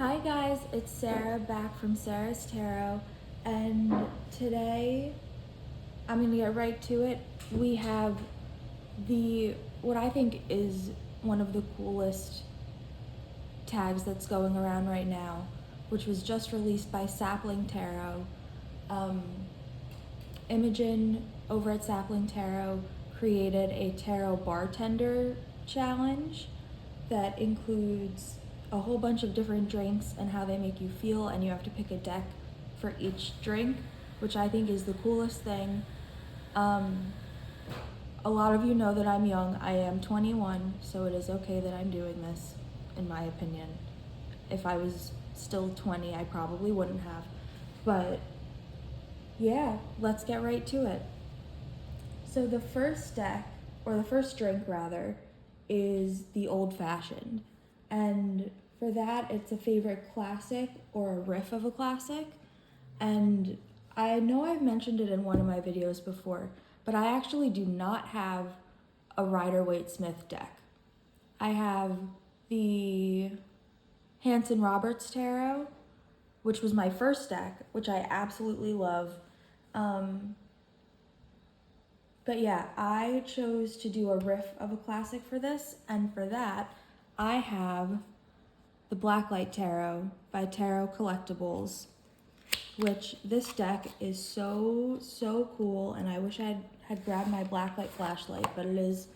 Hi guys, it's Sarah back from Sarah's Tarot, and today I'm gonna get right to it. We have what I think is one of the coolest tags that's going around right now, which was just released by Sapling Tarot. Imogen over at Sapling Tarot created a tarot bartender challenge that includes a whole bunch of different drinks and how they make you feel, and you have to pick a deck for each drink, which I think is the coolest thing. A lot of you know that I'm young. I am 21, so it is okay that I'm doing this, in my opinion. If I was still 20, I probably wouldn't have. But yeah, let's get right to it. So the first deck, or the first drink rather, is the Old Fashioned. And for that, it's a favorite classic or a riff of a classic. And I know I've mentioned it in one of my videos before, but I actually do not have a Rider-Waite-Smith deck. I have the Hanson Roberts Tarot, which was my first deck, which I absolutely love. But yeah, I chose to do a riff of a classic for this, and for that, I have the Blacklight Tarot by Tarot Collectibles, which this deck is so cool, and I wish I had grabbed my blacklight flashlight, but it is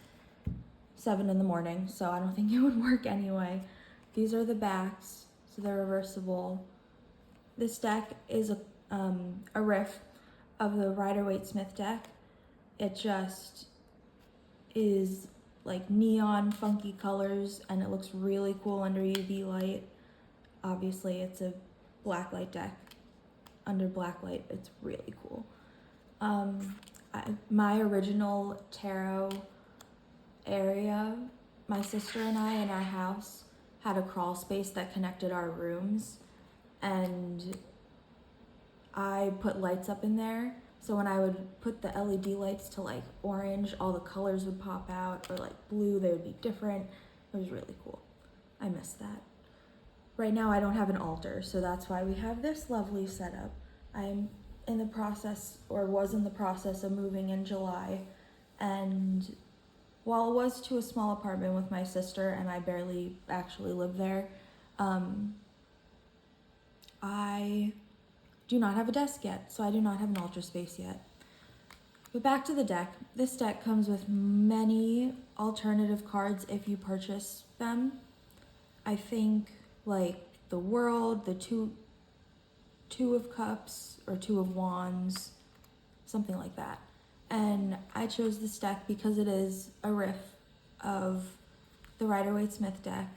7 in the morning, so I don't think it would work anyway. These are the backs, so they're reversible. This deck is a riff of the Rider-Waite-Smith deck. It just is like neon funky colors, and it looks really cool under UV light. Obviously it's a blacklight deck. Under blacklight, it's really cool. My original tarot area, my sister and I in our house had a crawl space that connected our rooms, and I put lights up in there. So when I would put the LED lights to like orange, all the colors would pop out, or like blue, they would be different. It was really cool. I miss that. Right now I don't have an altar, so that's why we have this lovely setup. I'm in the process, or was in the process of moving in July, and while it was to a small apartment with my sister and I barely actually live there, I do not have a desk yet, so I do not have an altar space yet. But back to the deck. This deck comes with many alternative cards if you purchase them. I think like the World, the two of Cups, or Two of Wands, something like that. And I chose this deck because it is a riff of the Rider-Waite-Smith deck,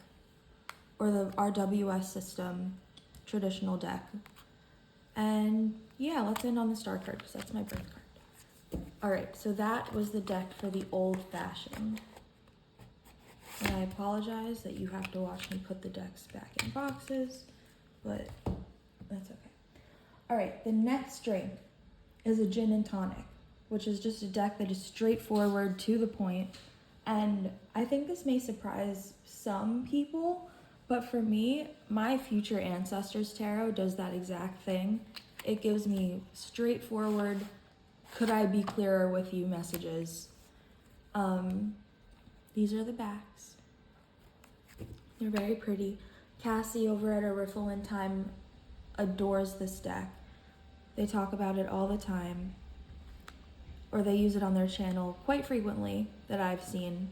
or the RWS system traditional deck. And yeah, let's end on the star card because that's my birth card. All right, so that was the deck for the Old Fashioned. And I apologize that you have to watch me put the decks back in boxes, but that's okay. All right, the next drink is a gin and tonic, which is just a deck that is straightforward, to the point. And I think this may surprise some people, but for me, my Future Ancestors Tarot does that exact thing. It gives me straightforward, could I be clearer with you messages. These are the backs. They're very pretty. Cassie over at A Riffle in Time adores this deck. They talk about it all the time, or they use it on their channel quite frequently that I've seen.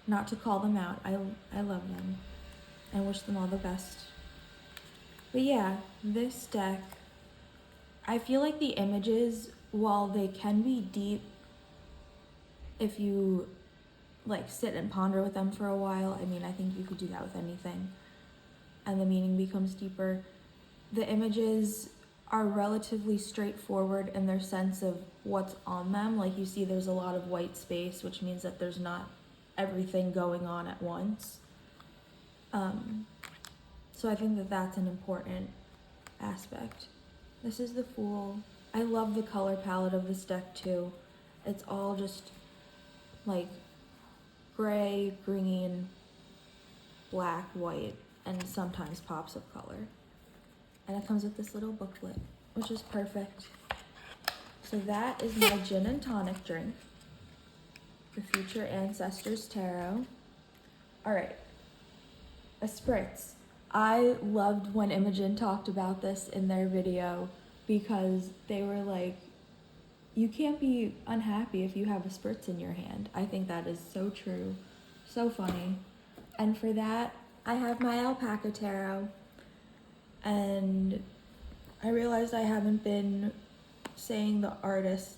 Not to call them out, I love them and wish them all the best. But yeah, this deck, I feel like the images, while they can be deep if you like sit and ponder with them for a while, I mean, I think you could do that with anything, and the meaning becomes deeper. The images are relatively straightforward in their sense of what's on them. Like you see there's a lot of white space, which means that there's not everything going on at once. So I think that that's an important aspect. This is the Fool. I love the color palette of this deck too. It's all just like gray, green, black, white. and sometimes pops of color. And it comes with this little booklet, which is perfect. So that is my gin and tonic drink, the Future Ancestors Tarot. All right, a spritz. I loved when Imogen talked about this in their video because they were like, you can't be unhappy if you have a spritz in your hand. I think that is so true, so funny. And for that, I have my alpaca tarot. And I realized I haven't been saying the artist.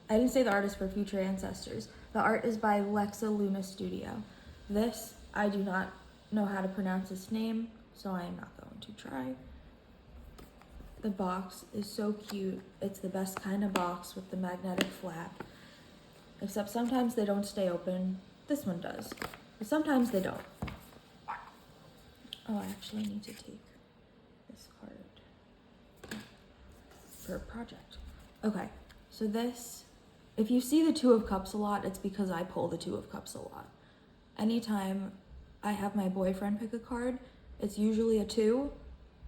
I didn't say the artist for Future Ancestors. The art is by Lexa Luna Studio. This, I do not know how to pronounce its name, so I am not going to try. The box is so cute. It's the best kind of box with the magnetic flap. Except sometimes they don't stay open. This one does. But sometimes they don't. Oh, I actually need to take this card for a project. Okay, so this, if you see the Two of Cups a lot, it's because I pull the Two of Cups a lot. Anytime I have my boyfriend pick a card, it's usually a 2,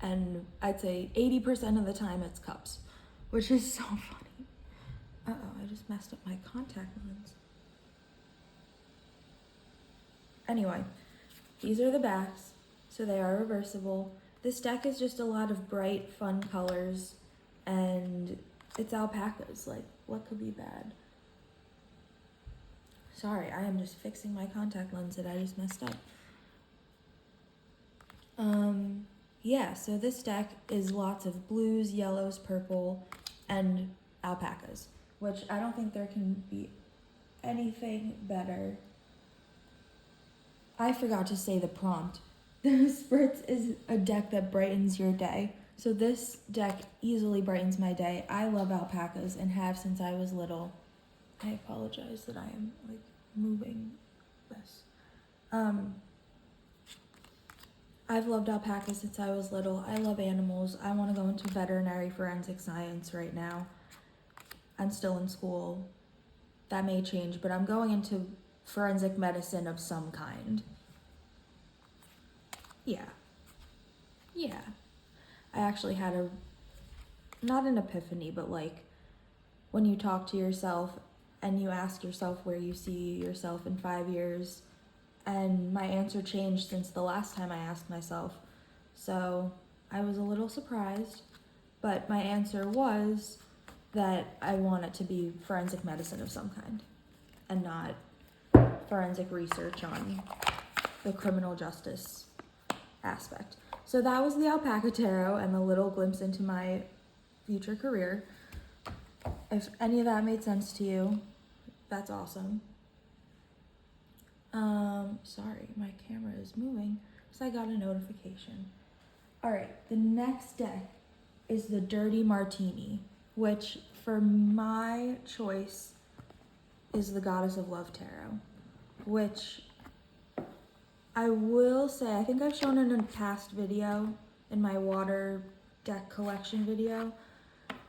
and I'd say 80% of the time it's cups, which is so funny. Uh-oh, I just messed up my contact lens. Anyway, these are the backs, so they are reversible. This deck is just a lot of bright, fun colors, and it's alpacas. Like, what could be bad? Sorry, I am just fixing my contact lens that I just messed up. Yeah, so this deck is lots of blues, yellows, purple, and alpacas, which I don't think there can be anything better. I forgot to say the prompt. The Spritz is a deck that brightens your day. So this deck easily brightens my day. I love alpacas and have since I was little. I apologize that I am like moving this. I've loved alpacas since I was little. I love animals. I want to go into veterinary forensic science right now. I'm still in school. That may change, but I'm going into forensic medicine of some kind. Yeah. I actually had not an epiphany, but like when you talk to yourself and you ask yourself where you see yourself in 5 years, and my answer changed since the last time I asked myself. So I was a little surprised, but my answer was that I want it to be forensic medicine of some kind and not forensic research on the criminal justice aspect. So that was the alpaca tarot and the little glimpse into my future career. If any of that made sense to you, that's awesome. Sorry, my camera is moving because I got a notification. All right, the next deck is the Dirty Martini, which for my choice is the Goddess of Love Tarot, which I will say, I think I've shown in a past video, in my water deck collection video.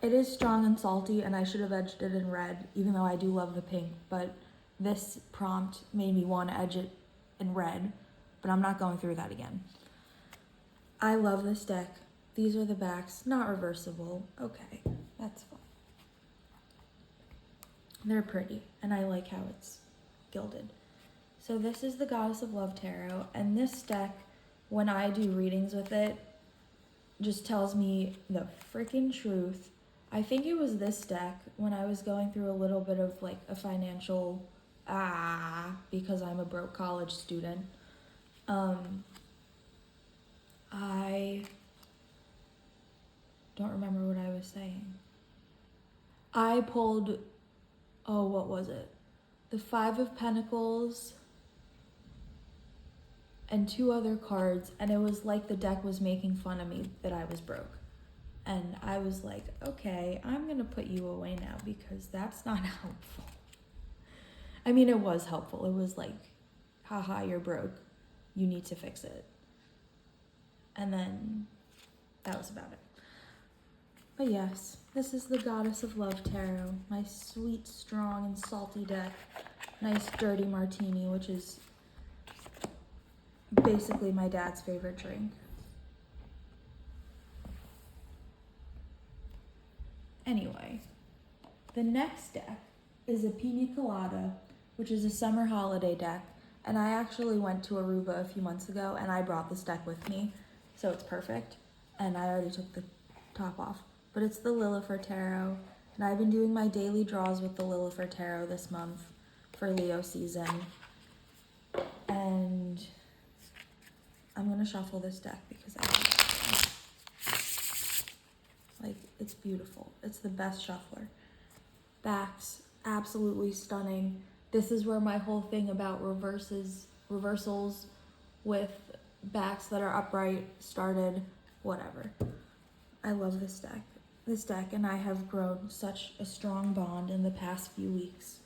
It is strong and salty, and I should have edged it in red, even though I do love the pink, but this prompt made me want to edge it in red, but I'm not going through that again. I love this deck. These are the backs, not reversible. Okay, that's fine. They're pretty, and I like how it's gilded. So this is the Goddess of Love Tarot, and this deck, when I do readings with it, just tells me the freaking truth. I think it was this deck when I was going through a little bit of like a financial because I'm a broke college student. I don't remember what I was saying. I pulled, what was it? The 5 of Pentacles and 2 other cards, and it was like the deck was making fun of me that I was broke. And I was like, okay, I'm gonna put you away now because that's not helpful. I mean, it was helpful. It was like, haha, you're broke. You need to fix it. And then that was about it. But yes, this is the Goddess of Love Tarot. My sweet, strong, and salty deck. Nice dirty martini, which is basically my dad's favorite drink. Anyway, the next deck is a Pina Colada, which is a summer holiday deck. And I actually went to Aruba a few months ago and I brought this deck with me, so it's perfect. And I already took the top off. But it's the Lillifer Tarot, and I've been doing my daily draws with the Lillifer Tarot this month for Leo season. And I'm gonna shuffle this deck because I like it's beautiful. It's the best shuffler. Backs, absolutely stunning. This is where my whole thing about reversals with backs that are upright started, whatever. I love this deck. This deck and I have grown such a strong bond in the past few weeks.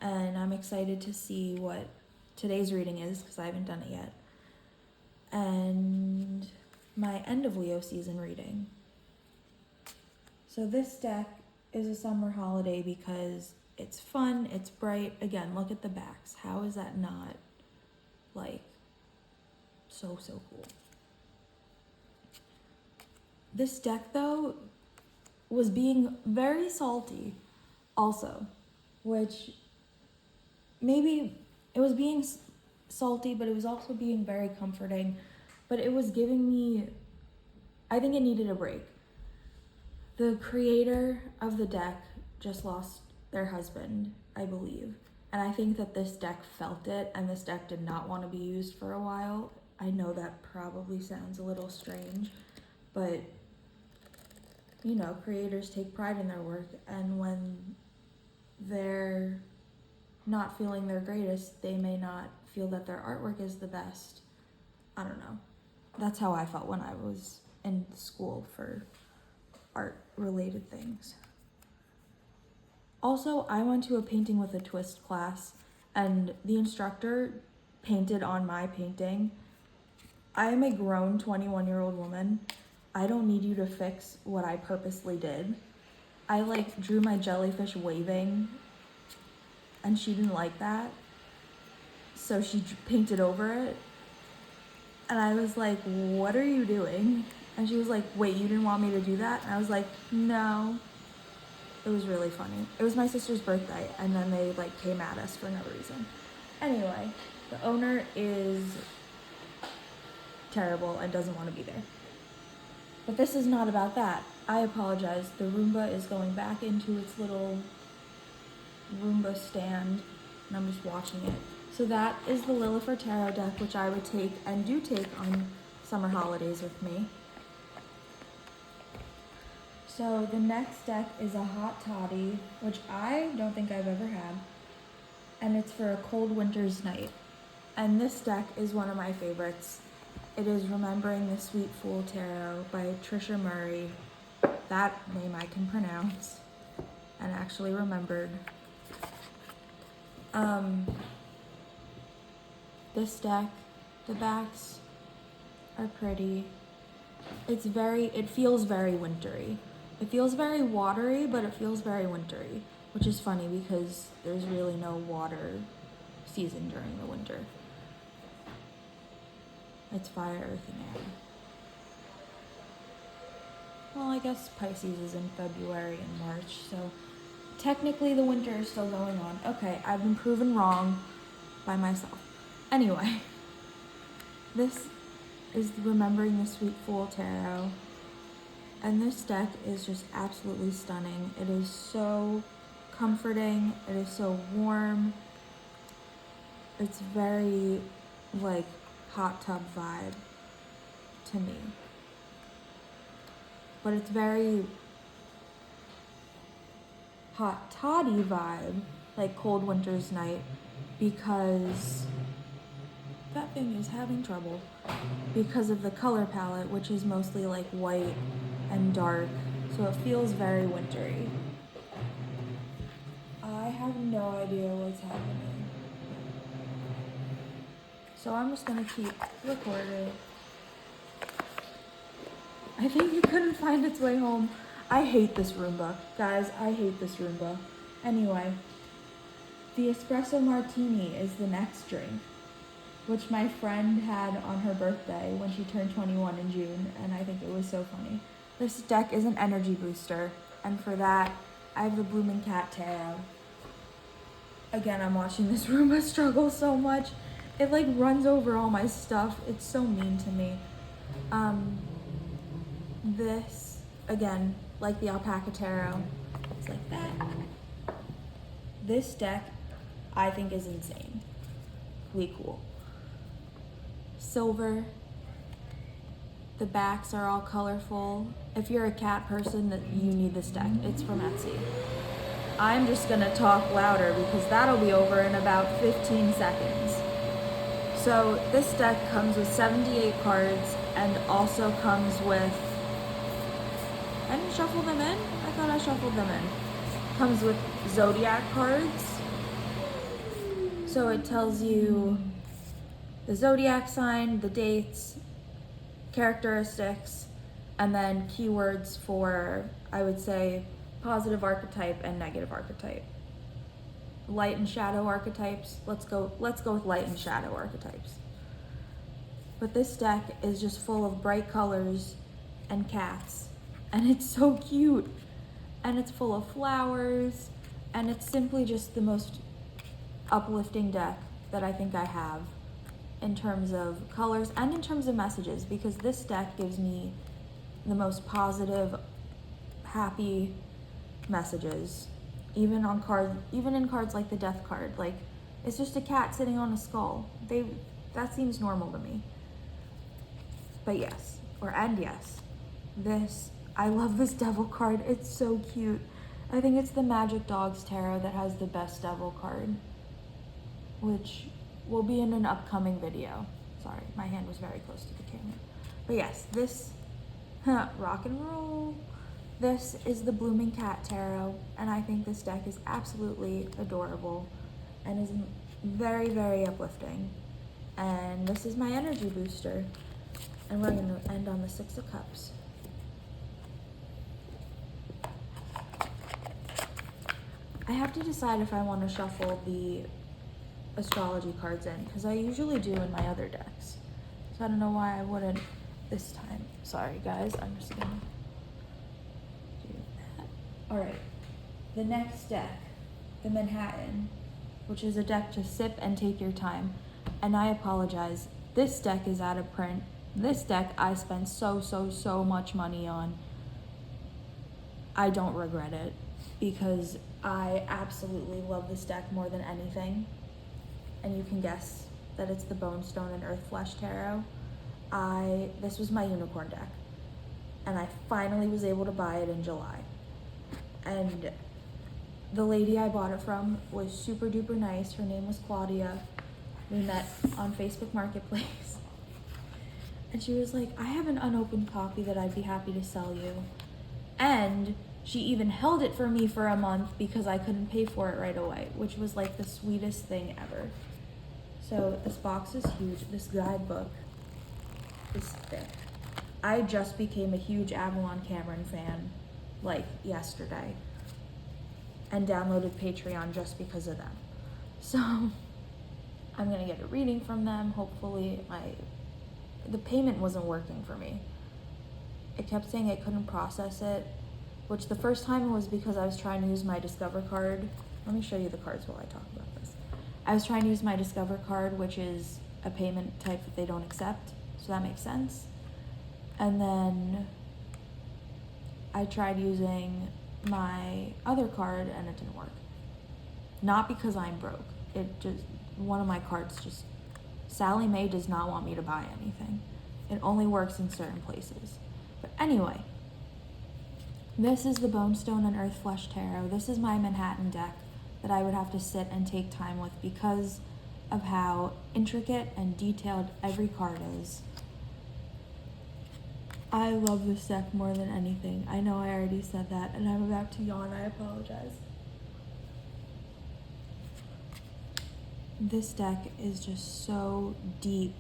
And I'm excited to see what today's reading is because I haven't done it yet. And my end of Leo season reading. So this deck is a summer holiday because it's fun, it's bright. Again, look at the backs. How is that not like so cool? This deck though was being very salty also, which maybe it was being salty, but it was also being very comforting, but it was giving me, I think it needed a break. The creator of the deck just lost their husband, I believe. And I think that this deck felt it, and this deck did not want to be used for a while. I know that probably sounds a little strange, but you know, creators take pride in their work, and when they're not feeling their greatest, they may not feel that their artwork is the best. I don't know. That's how I felt when I was in school for art-related things. Also, I went to a painting with a twist class, and the instructor painted on my painting. I am a grown 21-year-old woman. I don't need you to fix what I purposely did. I like drew my jellyfish waving, and she didn't like that, so she painted over it. And I was like, what are you doing? And she was like, wait, you didn't want me to do that? And I was like, no. It was really funny. It was my sister's birthday, and then they like came at us for no reason. Anyway, the owner is terrible and doesn't want to be there. But this is not about that. I apologize. The Roomba is going back into its little Roomba stand, and I'm just watching it. So that is the Lillifer Tarot deck, which I would take and do take on summer holidays with me. So the next deck is a Hot Toddy, which I don't think I've ever had, and it's for a cold winter's night. And this deck is one of my favorites. It is Remembering the Sweet Fool Tarot by Trisha Murray. That name I can pronounce and actually remembered. This deck, the backs are pretty. It feels very wintry. It feels very watery, but it feels very wintry, which is funny because there's really no water season during the winter. It's fire, earth, and air. Well, I guess Pisces is in February and March, so technically the winter is still going on. Okay, I've been proven wrong by myself. Anyway, this is Remembering the Sweet Fool Tarot, and this deck is just absolutely stunning. It is so comforting. It is so warm. It's very, like, hot tub vibe to me. But it's very hot toddy vibe, like cold winter's night, because that thing is having trouble because of the color palette, which is mostly like white and dark, so it feels very wintry. I have no idea what's happening, so I'm just gonna keep recording. I think it couldn't find its way home. I hate this Roomba. Guys, I hate this Roomba. Anyway, the espresso martini is the next drink. which my friend had on her birthday when she turned 21 in June, and I think it was so funny. This deck is an energy booster, and for that, I have the Blooming Cat Tarot. Again, I'm watching this Roomba struggle so much. It like runs over all my stuff. It's so mean to me. This, again, like the Alpaca Tarot, it's like that. This deck, I think, is insane. Really cool. Silver. The backs are all colorful. If you're a cat person, that you need this deck. It's from Etsy. I'm just gonna talk louder because that'll be over in about 15 seconds. So this deck comes with 78 cards and also comes with, I didn't shuffle them in? I thought I shuffled them in. Comes with zodiac cards. So it tells you the zodiac sign, the dates, characteristics, and then keywords for, I would say, positive archetype and negative archetype. Light and shadow archetypes. Let's go with light and shadow archetypes. But this deck is just full of bright colors and cats, and it's so cute, and it's full of flowers, and it's simply just the most uplifting deck that I think I have in terms of colors and in terms of messages, because this deck gives me the most positive, happy messages, even in cards like the death card. Like, it's just a cat sitting on a skull. That seems normal to me. But yes, I love this devil card. It's so cute. I think it's the Magic Dogs Tarot that has the best devil card, which will be in an upcoming video. Sorry, my hand was very close to the camera. But yes, this, rock and roll. This is the Blooming Cat Tarot, and I think this deck is absolutely adorable and is very, very uplifting. And this is my energy booster. And we're going to end on the Six of Cups. I have to decide if I want to shuffle the astrology cards in, because I usually do in my other decks. So I don't know why I wouldn't this time. Sorry guys, I'm just gonna do that. Alright, the next deck, the Manhattan, which is a deck to sip and take your time. And I apologize, this deck is out of print. This deck I spent so much money on. I don't regret it, because I absolutely love this deck more than anything. And you can guess that it's the Bone, Stone, and Earth Flesh Tarot. This was my unicorn deck, and I finally was able to buy it in July. And the lady I bought it from was super duper nice. Her name was Claudia. We met on Facebook Marketplace. And she was like, I have an unopened copy that I'd be happy to sell you. And she even held it for me for a month because I couldn't pay for it right away, which was like the sweetest thing ever. So this box is huge. This guidebook is thick. I just became a huge Avalon Cameron fan like yesterday and downloaded Patreon just because of them. So I'm gonna get a reading from them. Hopefully the payment wasn't working for me. It kept saying it couldn't process it, which the first time was because I was trying to use my Discover card. Let me show you the cards while I talk about this. I was trying to use my Discover card, which is a payment type that they don't accept, so that makes sense. And then I tried using my other card and it didn't work. Not because I'm broke. One of my cards just, Sally Mae does not want me to buy anything. It only works in certain places. But anyway, this is the Bone, Stone, and Earth Flesh Tarot. This is my Manhattan deck that I would have to sit and take time with because of how intricate and detailed every card is. I love this deck more than anything. I know I already said that, and I'm about to yawn. I apologize. This deck is just so deep.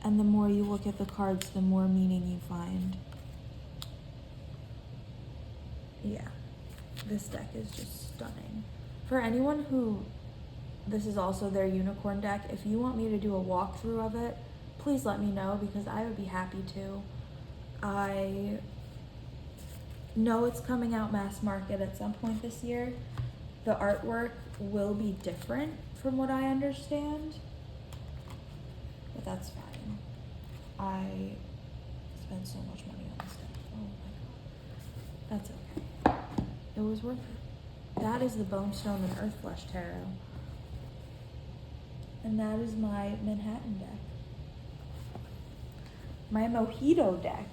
And the more you look at the cards, the more meaning you find. Yeah, this deck is just stunning. For anyone who this is also their unicorn deck. If you want me to do a walkthrough of it, please let me know because I would be happy to. I know it's coming out mass market at some point this year. The artwork will be different from what I understand, but that's fine. I spent so much money on this deck. Oh my god. That's okay. It was worth it. That is the Bonestone and Earthflesh Tarot. And that is my Manhattan deck. My Mojito deck,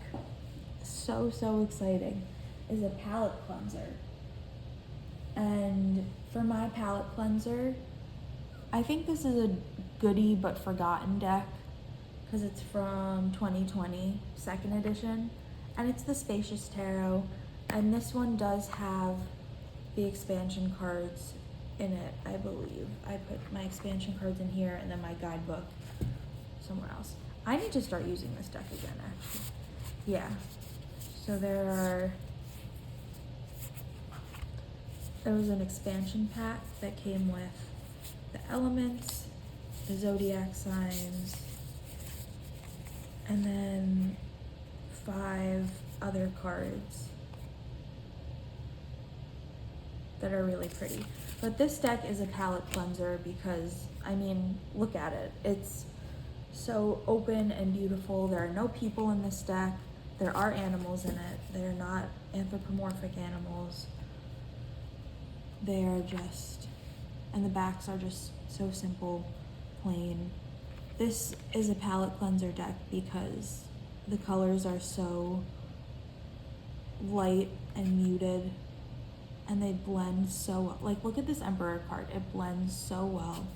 so exciting, is a palette cleanser. And for my palette cleanser, I think this is a goodie but forgotten deck because it's from 2020, second edition, and it's the Spacious Tarot. And this one does have the expansion cards in it, I believe. I put my expansion cards in here and then my guidebook somewhere else. I need to start using this deck again, actually. Yeah. So there was an expansion pack that came with the elements, the zodiac signs, and then 5 other cards that are really pretty. But this deck is a palette cleanser because, I mean, look at it. It's so open and beautiful. There are no people in this deck. There are animals in it. They're not anthropomorphic animals. They are just, and the backs are just so simple, plain. This is a palette cleanser deck because the colors are so light and muted and they blend so well. Like, look at this Emperor card. It blends so well.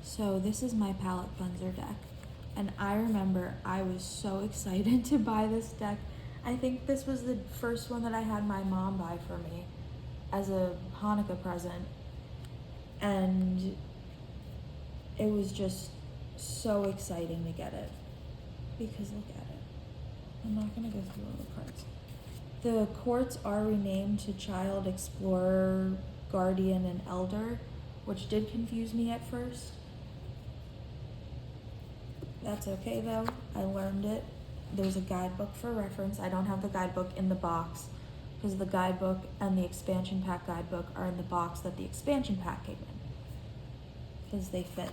So this is my palette cleanser deck. And I remember I was so excited to buy this deck. I think this was the first one that I had my mom buy for me as a Hanukkah present. And it was just so exciting to get it. Because look at it. I'm not gonna go through all the cards. The courts are renamed to Child, Explorer, Guardian, and Elder, which did confuse me at first. That's okay though, I learned it. There's a guidebook for reference. I don't have the guidebook in the box because the guidebook and the expansion pack guidebook are in the box that the expansion pack came in because they fit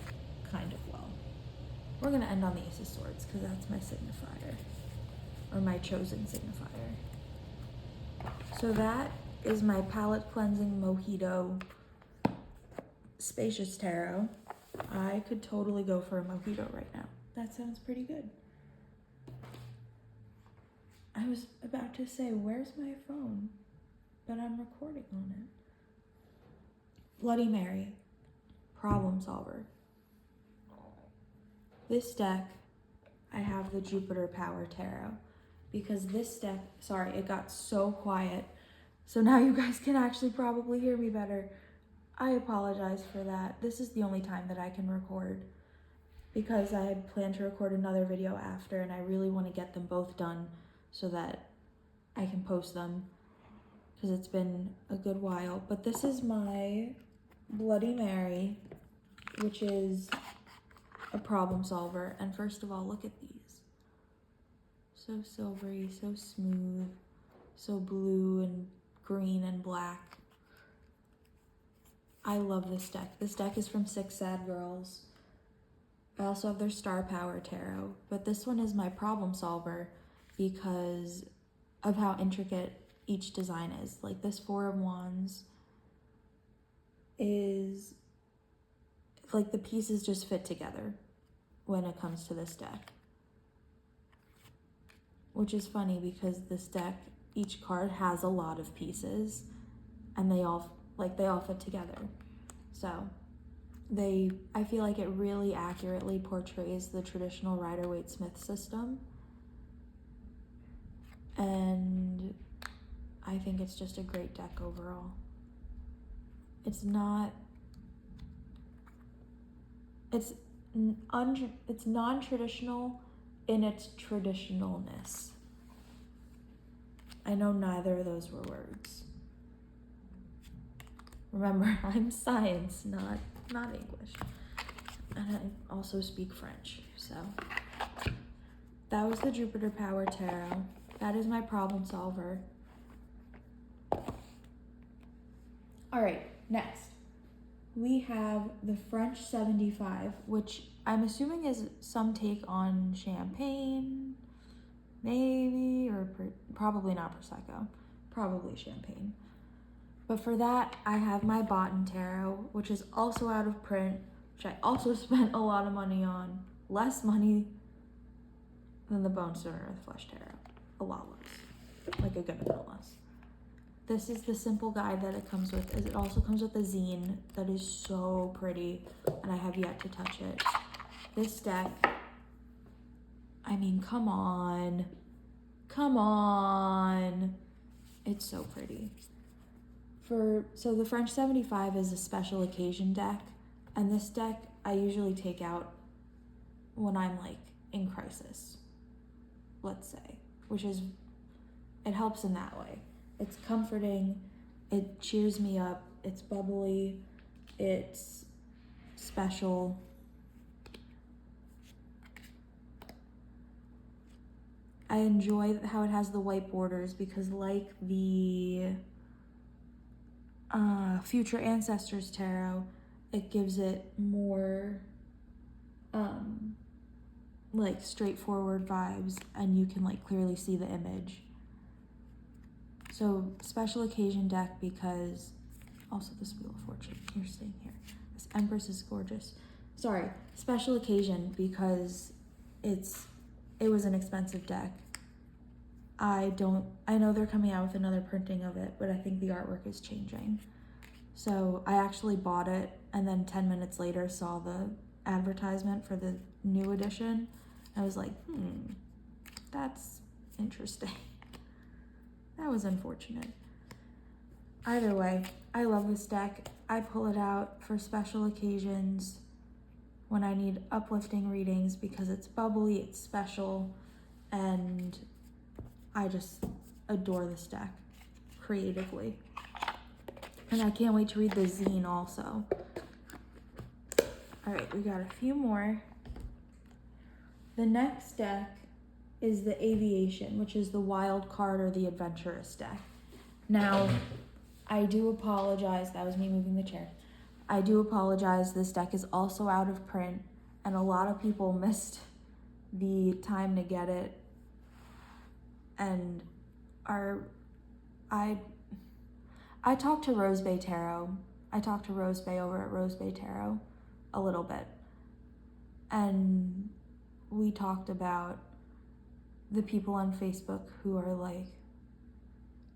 kind of well. We're gonna end on the Ace of Swords because that's my signifier, or my chosen signifier. So that is my palette cleansing Mojito Spacious Tarot. I could totally go for a mojito right now. That sounds pretty good. I was about to say, where's my phone? But I'm recording on it. Bloody Mary, Problem Solver. This deck, I have the Jupiter Power Tarot because this deck, sorry, it got so quiet. So now you guys can actually probably hear me better. I apologize for that. This is the only time that I can record because I had planned to record another video after and I really want to get them both done so that I can post them because it's been a good while. But this is my Bloody Mary, which is a problem solver. And first of all, look at these. So silvery, so smooth, so blue and green and black. I love this deck. This deck is from Six Sad Girls. I also have their Star Power Tarot, but this one is my problem solver because of how intricate each design is. Like this Four of Wands is like the pieces just fit together when it comes to this deck. Which is funny because this deck, each card has a lot of pieces and they all fit together. So I feel like it really accurately portrays the traditional Rider-Waite-Smith system. And I think it's just a great deck overall. It's non-traditional in its traditionalness. I know neither of those were words. Remember, I'm science, not English. And I also speak French, so. That was the Jupiter Power Tarot. That is my problem solver. All right, next. We have the French 75, which I'm assuming is some take on champagne, maybe, or probably not Prosecco, probably champagne. But for that, I have my BARTENDER Tarot, which is also out of print, which I also spent a lot of money on. Less money than the Bone Stone Earth Flesh Tarot. A lot less. Like a good amount less. This is the simple guide that it comes with. It also comes with a zine that is so pretty, and I have yet to touch it. This deck, I mean, come on. Come on. It's so pretty. So the French 75 is a special occasion deck, and this deck I usually take out when I'm like in crisis, let's say, it helps in that way. It's comforting, it cheers me up, it's bubbly, it's special. I enjoy how it has the white borders because, like the Future Ancestors Tarot, it gives it more like straightforward vibes, and you can like clearly see the image. So special occasion deck because also this Wheel of Fortune, you're staying here. This Empress is gorgeous. Sorry, special occasion because it was an expensive deck. I know they're coming out with another printing of it, but I think the artwork is changing. So I actually bought it and then 10 minutes later saw the advertisement for the new edition. I was like, that's interesting. That was unfortunate. Either way, I love this deck. I pull it out for special occasions when I need uplifting readings because it's bubbly, it's special, and I just adore this deck creatively. And I can't wait to read the zine also. All right, we got a few more. The next deck is the Aviation, which is the wild card or the adventurous deck. Now, I do apologize. That was me moving the chair. I do apologize. This deck is also out of print, and a lot of people missed the time to get it. And I talked to Rose Bay Tarot. I talked to Rose Bay over at Rose Bay Tarot a little bit. And we talked about the people on Facebook who are like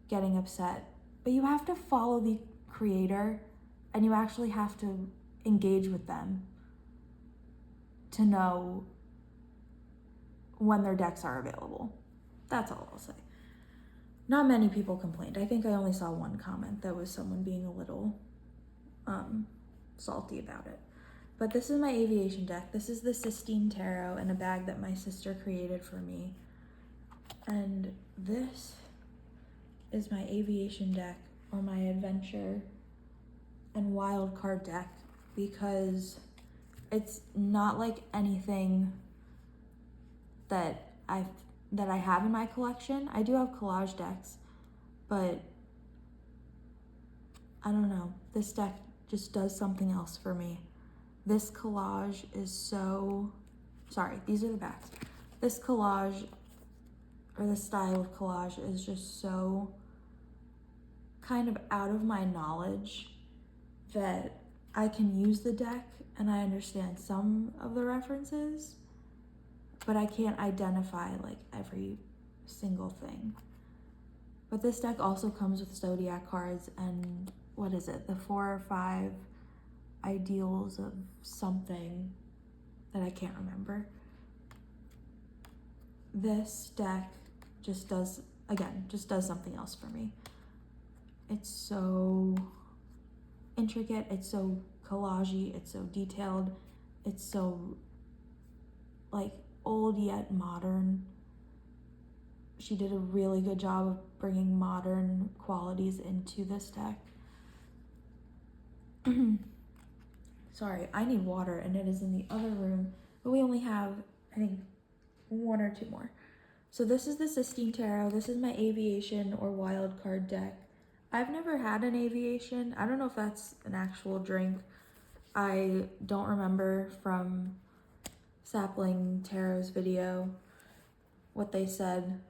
getting upset. But you have to follow the creator and you actually have to engage with them to know when their decks are available. That's all I'll say. Not many people complained. I think I only saw one comment that was someone being a little salty about it. But this is my Aviation deck. This is the Sistine Tarot in a bag that my sister created for me. And this is my Aviation deck, or my Adventure and Wild card deck, because it's not like anything that I have in my collection. I do have collage decks, but I don't know. This deck just does something else for me. This collage is so, sorry, these are the backs. This collage, or the style of collage, is just so kind of out of my knowledge that I can use the deck and I understand some of the references, but I can't identify like every single thing. But this deck also comes with zodiac cards and what is it, the 4 or 5 ideals of something that I can't remember. This deck just does something else for me. It's so intricate, it's so collagey, it's so detailed, it's so like old yet modern. She did a really good job of bringing modern qualities into this deck. Sorry, I need water and it is in the other room, but we only have, I think, one or two more. So this is the Sistine Tarot. This is my aviation or wild card deck. I've never had an aviation. I don't know if that's an actual drink. I don't remember from Sapling Tarot's video what they said.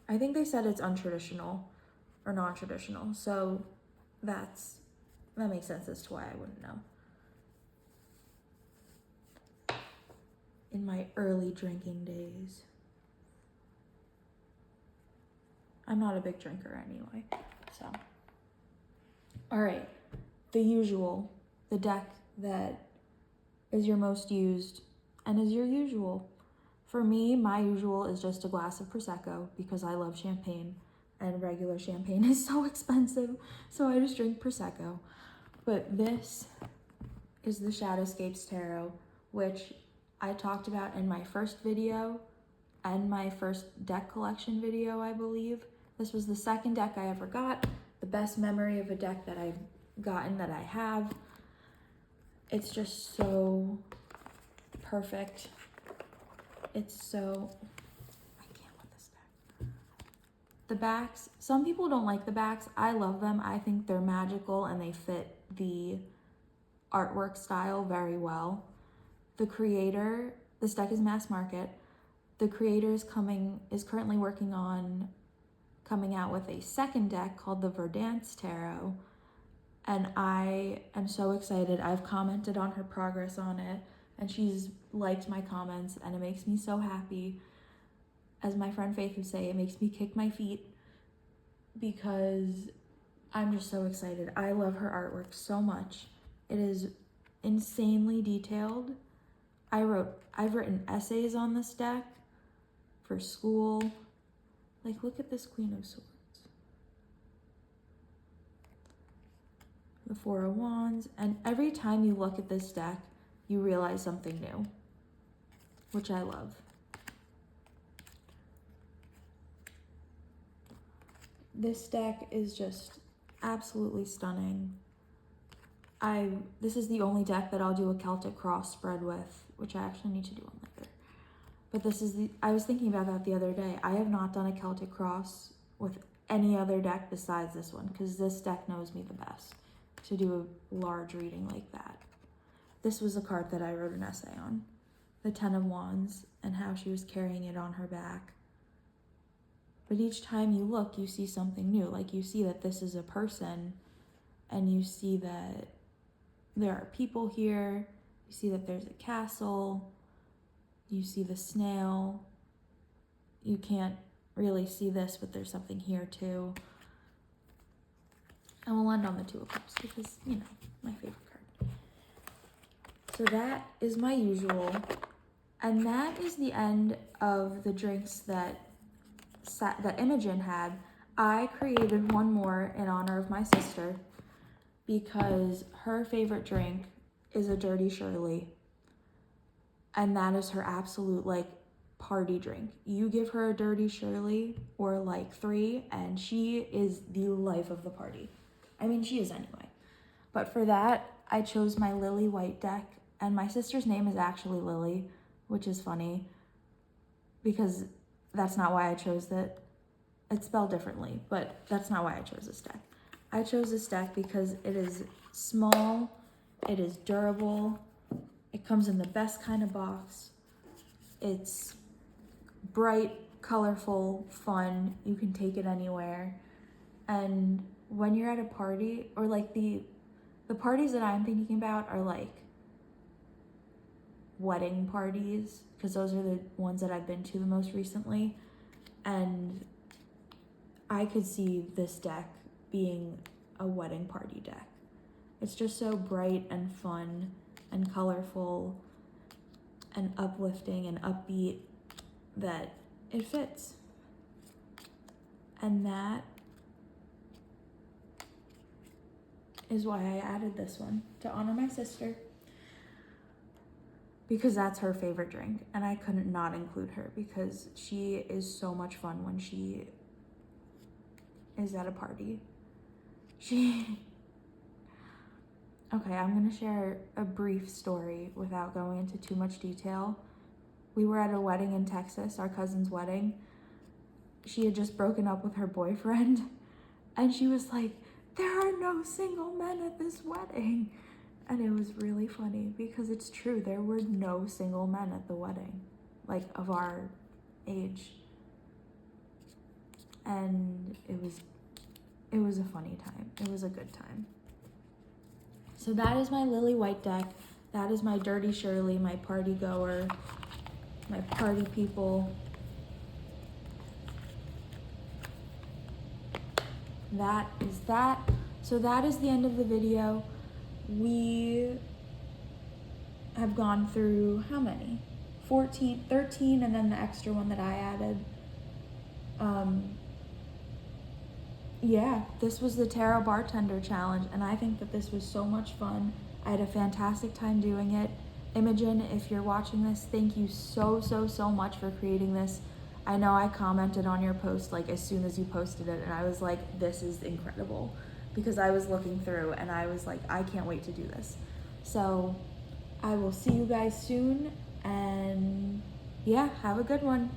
I think they said it's untraditional or non-traditional. So that makes sense as to why I wouldn't know. In my early drinking days. I'm not a big drinker anyway, so. All right, the usual, the deck that is your most used and is your usual. For me, my usual is just a glass of Prosecco because I love champagne and regular champagne is so expensive, so I just drink Prosecco. But this is the Shadowscapes Tarot, which I talked about in my first video and my first deck collection video, I believe. This was the second deck I ever got, the best memory of a deck that I've gotten that I have. It's just so perfect. It's so, I can't with this deck. The backs, some people don't like the backs. I love them. I think they're magical and they fit the artwork style very well. The creator, this deck is mass market. The creator is currently working on coming out with a second deck called the Verdance Tarot. And I am so excited. I've commented on her progress on it and she's liked my comments and it makes me so happy. As my friend Faith would say, it makes me kick my feet because I'm just so excited. I love her artwork so much. It is insanely detailed. I've written essays on this deck for school. Like, look at this Queen of Swords. The Four of Wands. And every time you look at this deck, you realize something new, which I love. This deck is just absolutely stunning. This is the only deck that I'll do a Celtic Cross spread with, which I actually need to do one later. But I was thinking about that the other day. I have not done a Celtic Cross with any other deck besides this one, because this deck knows me the best to do a large reading like that. This was a card that I wrote an essay on, the Ten of Wands, and how she was carrying it on her back. But each time you look, you see something new. Like, you see that this is a person, and you see that there are people here. You see that there's a castle. You see the snail. You can't really see this, but there's something here too. And we'll end on the Two of Cups because, you know, my favorite card. So that is my usual. And that is the end of the drinks that Imogen had. I created one more in honor of my sister because her favorite drink is a Dirty Shirley. And that is her absolute, like, party drink. You give her a Dirty Shirley or like 3 and she is the life of the party. I mean, she is anyway. But for that, I chose my Lily White deck, and my sister's name is actually Lily, which is funny because that's not why I chose it. It's spelled differently, but that's not why I chose this deck. I chose this deck because it is small, it is durable, it comes in the best kind of box. It's bright, colorful, fun. You can take it anywhere. And when you're at a party, or like the parties that I'm thinking about are like wedding parties, because those are the ones that I've been to the most recently. And I could see this deck being a wedding party deck. It's just so bright and fun and colorful and uplifting and upbeat that it fits. And that is why I added this one, to honor my sister, because that's her favorite drink, and I couldn't not include her because she is so much fun when she is at a party. Okay, I'm gonna share a brief story without going into too much detail. We were at a wedding in Texas, our cousin's wedding. She had just broken up with her boyfriend, and she was like, "There are no single men at this wedding." And it was really funny because it's true, there were no single men at the wedding, like of our age. And it was a funny time. It was a good time. So that is my Lily White deck. That is my Dirty Shirley, my party goer, my party people. That is that. So that is the end of the video. We have gone through how many? 14, 13, and then the extra one that I added. Yeah, this was the Tarot Bartender Challenge, and I think that this was so much fun. I had a fantastic time doing it. Imogen, if you're watching this, thank you so much for creating this. I know I commented on your post like as soon as you posted it, and I was like, this is incredible, because I was looking through and I was like, I can't wait to do this. So I will see you guys soon, and yeah, have a good one.